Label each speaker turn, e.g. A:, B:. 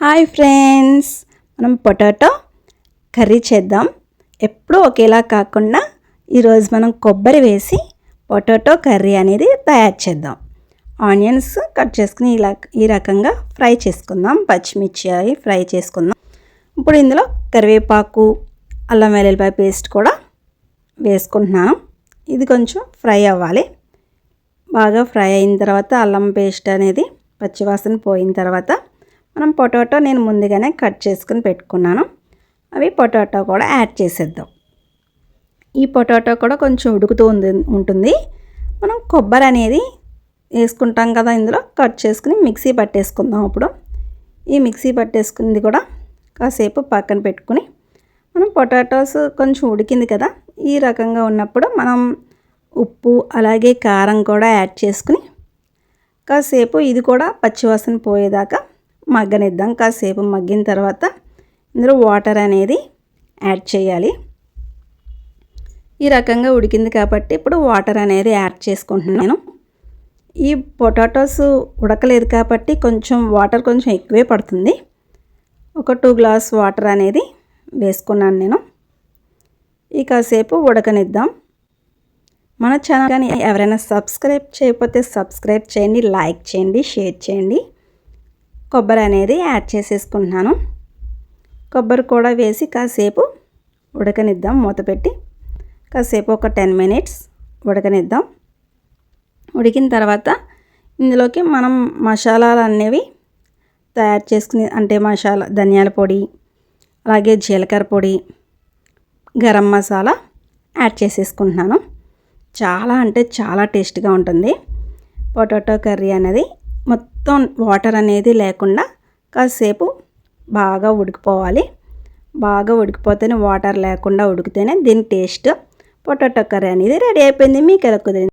A: Hi friends, మనం potato curry చేద్దాం. ఎప్పుడూ ఒకేలా కాకుండా ఈరోజు మనం కొబ్బరి వేసి పొటాటో కర్రీ అనేది తయారు చేద్దాం. ఆనియన్స్ కట్ చేసుకుని ఈ రకంగా ఫ్రై చేసుకుందాం. పచ్చిమిర్చి అవి ఫ్రై చేసుకుందాం. ఇప్పుడు ఇందులో కరివేపాకు, అల్లం వెల్లుల్లిపాయ పేస్ట్ కూడా వేసుకుంటున్నాను. ఇది కొంచెం ఫ్రై అవ్వాలి. బాగా ఫ్రై అయిన తర్వాత అల్లం పేస్ట్ అనేది పచ్చివాసన పోయిన తర్వాత మనం పొటాటో నేను ముందుగానే కట్ చేసుకుని పెట్టుకున్నాను. అవి పొటాటో కూడా యాడ్ చేసేద్దాం. ఈ పొటాటో కూడా కొంచెం ఉడుకుతూ ఉంటుంది. మనం కొబ్బరి అనేది వేసుకుంటాం కదా, ఇందులో కట్ చేసుకుని మిక్సీ పట్టేసుకుందాం. ఇప్పుడు ఈ మిక్సీ పట్టేసుకుంది కూడా కాసేపు పక్కన పెట్టుకుని మనం పొటాటోస్ కొంచెం ఉడికింది కదా, ఈ రకంగా ఉన్నప్పుడు మనం ఉప్పు అలాగే కారం కూడా యాడ్ చేసుకుని కాసేపు ఇది కూడా పచ్చివాసన పోయేదాకా మగ్గనిద్దాం. కాసేపు మగ్గిన తర్వాత ఇందులో వాటర్ అనేది యాడ్ చేయాలి. ఈ రకంగా ఉడికింది కాబట్టి ఇప్పుడు వాటర్ అనేది యాడ్ చేసుకుంటున్నాను. ఈ పొటాటోస్ ఉడకలేదు కాబట్టి కొంచెం వాటర్ కొంచెం ఎక్కువే పడుతుంది. ఒక 2 గ్లాస్ వాటర్ అనేది వేసుకున్నాను నేను. ఈ కాసేపు ఉడకనిద్దాం. మన ఛానల్ కానీ ఎవరైనా సబ్స్క్రైబ్ చేయకపోతే సబ్స్క్రైబ్ చేయండి, లైక్ చేయండి, షేర్ చేయండి. కొబ్బరి అనేది యాడ్ చేసేసుకుంటున్నాను. కొబ్బరి కూడా వేసి కాసేపు ఉడకనిద్దాం. మూత పెట్టి కాసేపు ఒక 10 మినిట్స్ ఉడకనిద్దాం. ఉడికిన తర్వాత ఇందులోకి మనం మసాలాలు అనేవి తయారు చేసుకుని, అంటే మసాలా ధనియాల పొడి, అలాగే జీలకర్ర పొడి, గరం మసాలా యాడ్ చేసేసుకుంటున్నాను. చాలా అంటే చాలా టేస్ట్గా ఉంటుంది పొటాటో కర్రీ అనేది. మొత్తం వాటర్ అనేది లేకుండా కాసేపు బాగా ఉడికిపోవాలి. బాగా ఉడికిపోతేనే, వాటర్ లేకుండా ఉడికితేనే దీని టేస్ట్. పొటాటో కర్రీ అనేది రెడీ అయిపోయింది. మీకు ఎలా కుదిరింది?